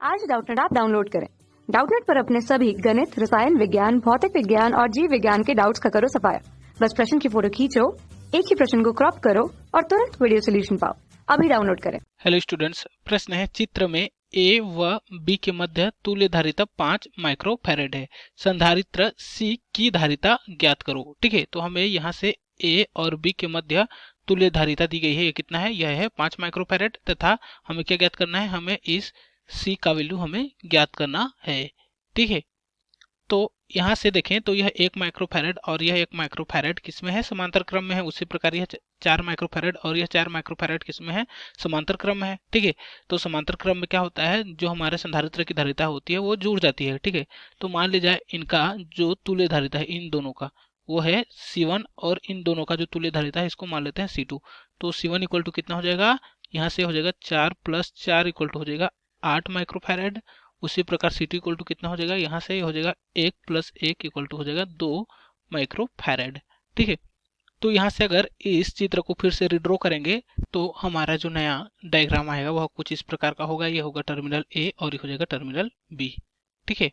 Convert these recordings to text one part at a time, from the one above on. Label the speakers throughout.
Speaker 1: आज Doubtnut app download करें। Doubtnut पर अपने सभी गणित, रसायन विज्ञान, भौतिक विज्ञान और जीव विज्ञान के डाउट्स का करो सफाया। बस प्रश्न की फोटो खींचो, एक ही प्रश्न को क्रॉप करो और तुरंत वीडियो सोल्यूशन पाओ। अभी डाउनलोड करें।
Speaker 2: हेलो स्टूडेंट्स, प्रश्न है चित्र में ए व बी के मध्य तुल्य धारिता 5 माइक्रोफैरेड है। संधारित्र सी की धारिता ज्ञात करो। ठीक है, तो हमें यहाँ से ए और बी के मध्य तुल्य धारिता दी गई है। ये कितना है? यह है 5 माइक्रोफैरेड। तथा हमें क्या ज्ञात करना है? हमें इस सी का वैल्यू हमें ज्ञात करना है। ठीक है, तो यहाँ से देखें तो यह 1 माइक्रोफैरेड और यह 1 माइक्रोफैरेड किसमें है? समांतर क्रम में है। उसी प्रकार यह 4 माइक्रोफैरेड और यह 4 माइक्रोफैरेड किसमें है? समांतर क्रम में है। ठीक है, तो समांतर क्रम में क्या होता है? जो हमारे संधारित्र की धारिता होती है वो जुड़ जाती है। ठीक है, तो मान लीजिए इनका जो तुल्य धारिता है इन दोनों का वो है C1 और इन दोनों का जो तुल्य धारिता है इसको मान लेते हैं C2। तो C1 इक्वल टू कितना हो जाएगा? यहाँ से हो जाएगा 4 + 4 इक्वल टू हो जाएगा 8 माइक्रोफैरेड। उसी प्रकार C2 इक्वल टू कितना हो जाएगा? यहाँ से हो जाएगा 1 + 1 इक्वल टू हो जाएगा 2 माइक्रोफैरेड। ठीक है, तो यहाँ से अगर इस चित्र को फिर से रिड्रॉ करेंगे तो हमारा जो नया डायग्राम आएगा वह कुछ इस प्रकार का होगा। ये होगा टर्मिनल ए और ये हो जाएगा टर्मिनल बी। ठीक है,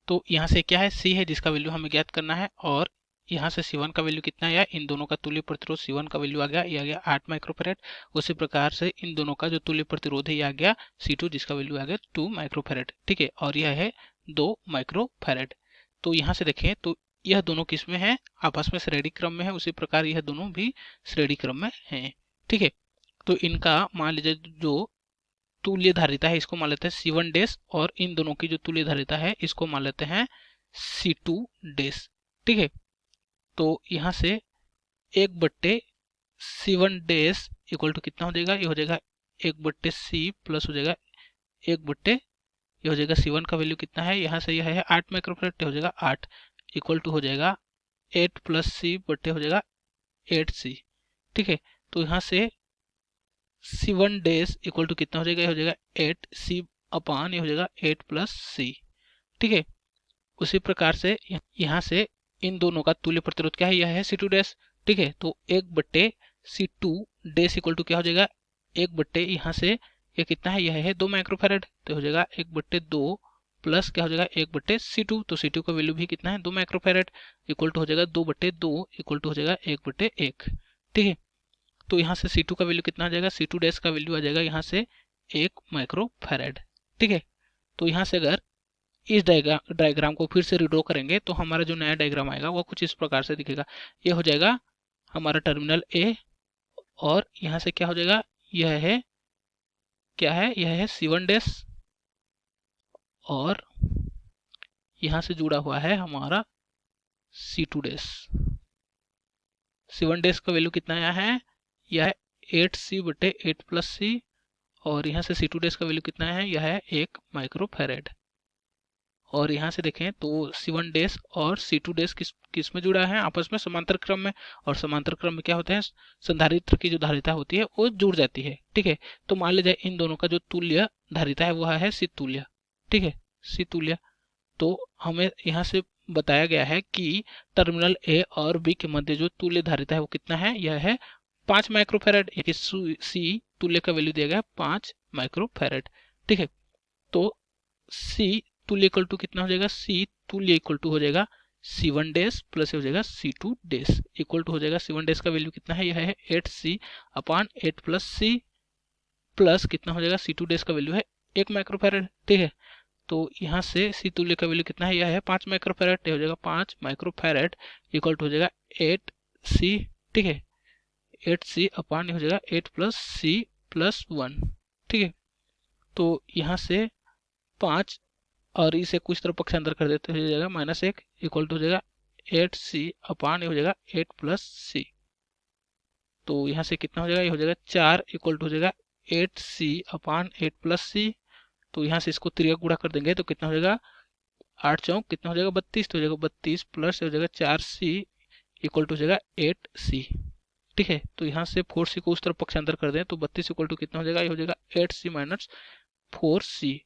Speaker 2: तो यहाँ से क्या है? C है जिसका वैल्यू हमें ज्ञात करना है और यहाँ से C1 का वैल्यू कितना है? इन दोनों का तुल्य प्रतिरोध C1 का वैल्यू आ गया, ये आ गया 8 माइक्रोफैरेड। उसी प्रकार से इन दोनों का जो तुल्य प्रतिरोध है ये आ गया C2 जिसका वैल्यू आ गया 2 माइक्रोफैरेड। ठीक है, और यह है 2 माइक्रोफैरेड। तो यहाँ से देखें तो यह दोनों किस में है? आपस में श्रेणी क्रम में है। उसी प्रकार यह दोनों भी श्रेणी क्रम में है। ठीक है, तो इनका मान लीजिए जो तुल्य धारिता है इसको मान लेते हैं C1 डैश और इन दोनों की जो तुल्य धारिता है इसको मान लेते हैं C2 डैश। ठीक है, तो यहाँ से 1/C1 डैश इक्वल टू कितना हो जाएगा? ये हो जाएगा 1/C प्लस हो जाएगा 1/, ये हो जाएगा C1 का वैल्यू कितना है? यहाँ से यह है 8 माइक्रोफैरेड, हो जाएगा 8 इक्वल टू हो जाएगा 8 + C बट्टे हो जाएगा 8C। ठीक है, तो यहाँ से C1 डैश इक्वल टू कितना हो जाएगा? ये हो जाएगा 8C अपान ये हो जाएगा 8 + C। ठीक है, उसी प्रकार से यहाँ से इन दोनों का तुल्य प्रतिरोध क्या है? यह है C2 डैश। ठीक है, तो 1/C2 डैश इक्वल टू क्या हो जाएगा? 1/, यहाँ से ये कितना है? यह है 2 माइक्रोफैरेड। तो हो जाएगा 1/2 प्लस क्या हो जाएगा? 1/C2। तो C2 का वैल्यू भी कितना है? 2 माइक्रोफैरेड इक्वल टू हो जाएगा 2/2 इक्वल टू हो जाएगा 1/1। ठीक है, तो यहाँ से C2 का वैल्यू कितना आ जाएगा? C2 डैश का वैल्यू आ जाएगा यहाँ से 1 माइक्रोफैरेड। ठीक है, तो यहाँ से अगर इस डायग्राम को फिर से रिड्रॉ करेंगे तो हमारा जो नया डायग्राम आएगा वो कुछ इस प्रकार से दिखेगा। ये हो जाएगा हमारा टर्मिनल ए और यहाँ से क्या हो जाएगा? यह है क्या है? यह है C1 डैश और यहाँ से जुड़ा हुआ है हमारा C2 डैश। C1 डैश का वैल्यू कितना आया है? यह है 8C/8 + C और यहाँ से C2 डैश का वैल्यू कितना है? यह है 1 माइक्रोफैरेड। और यहाँ से देखें तो C1 डैश और C2 डैश किस में जुड़ा है? आपस में समांतर क्रम में। और समांतर क्रम में क्या होता है? संधारित्र की जो धारिता होती है वो जुड़ जाती है। ठीक है, तो मान लीजिए इन दोनों का जो तुल्य धारिता है वह है C तुल्य। ठीक है, C तुल्य। तो हमें यहाँ से बताया गया है कि टर्मिनल ए और बी के मध्य जो तुल्य धारिता है वो कितना है? यह है 5 माइक्रोफैरेड। C तुल्य का वैल्यू दिया गया 5 माइक्रोफैरेड। ठीक है, तो C तुल्य इक्वल टू कितना हो जाएगा? C तुल्य इक्वल टू हो जाएगा C1 डैश प्लस हो जाएगा C2 डैश इक्वल टू हो जाएगा C1 डैश का वैल्यू कितना है? यह है 8C अपान 8 + C प्लस कितना हो जाएगा? C2 डैश का वैल्यू है 1 माइक्रोफैरेड। ठीक है, तो यहाँ से C तुल्य का वैल्यू कितना है? यह है 5 माइक्रोफैरेड। हो जाएगा 5 माइक्रोफैरेड इक्वल टू हो जाएगा 8C। ठीक है, 8C अपान हो जाएगा 8 + C + 1। ठीक है, तो यहाँ से 5 और इसे कुछ तरफ पक्षांतर कर देते हो जाएगा -1 इक्वल टू हो जाएगा 8C अपान हो जाएगा 8 + C। तो यहाँ से कितना हो जाएगा? ये हो जाएगा 4 इक्वल टू हो जाएगा 8C अपान 8 + C। तो यहाँ से इसको त्रिया गुणा कर देंगे तो कितना हो जाएगा? 8 चौक कितना हो जाएगा? 32। तो हो जाएगा 32 प्लस हो जाएगा 4C इक्वल टू हो जाएगा 8C। ठीक है, तो यहाँ से 4C को उस तरफ पक्षांतर कर दें तो 32 इक्वल टू कितना हो जाएगा? ये हो जाएगा 8C - 4C।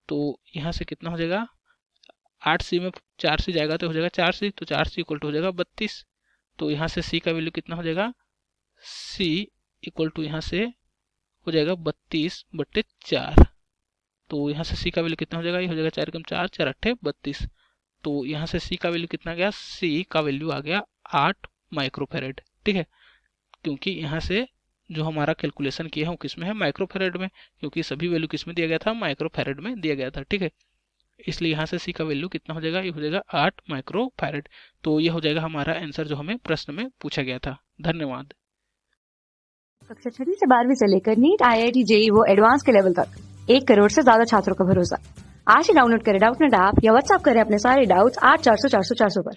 Speaker 2: तो यहाँ से कितना हो जाएगा? 8C में 4C जाएगा तो हो जाएगा 4C। तो 4C इक्वल टू हो जाएगा 32। तो यहाँ से C का वैल्यू कितना हो जाएगा? C इक्वल टू यहाँ से हो जाएगा 32/4। तो यहाँ से सी का वैल्यू कितना हो जाएगा, ये हो जाएगा 4 कम 4 4 अट्ठे 32। तो यहाँ से सी का वैल्यू कितना गया, सी का वैल्यू आ गया 8 माइक्रोफेरेड। ठीक है, क्योंकि यहाँ से जो हमारा कैलकुलेशन किया है वो किस में है, माइक्रोफेरेड में, क्योंकि सभी वैल्यू किस में दिया गया था, माइक्रोफेरेड में दिया गया था। ठीक है, इसलिए यहाँ से सी का वैल्यू कितना हो जाएगा, ये हो जाएगा 8 माइक्रोफेरेड। तो ये हो जाएगा हमारा आंसर जो हमें प्रश्न में पूछा गया था। धन्यवाद।
Speaker 1: कक्षा 6 से 12वीं से लेकर नीट, IIT, JEE वो एडवांस के लेवल तक 1 करोड़ से ज्यादा छात्रों का भरोसा। आज ही डाउनलोड करें डाउटनेट ऐप या व्हाट्सएप करें अपने सारे डाउट्स 8400 400 400 पर।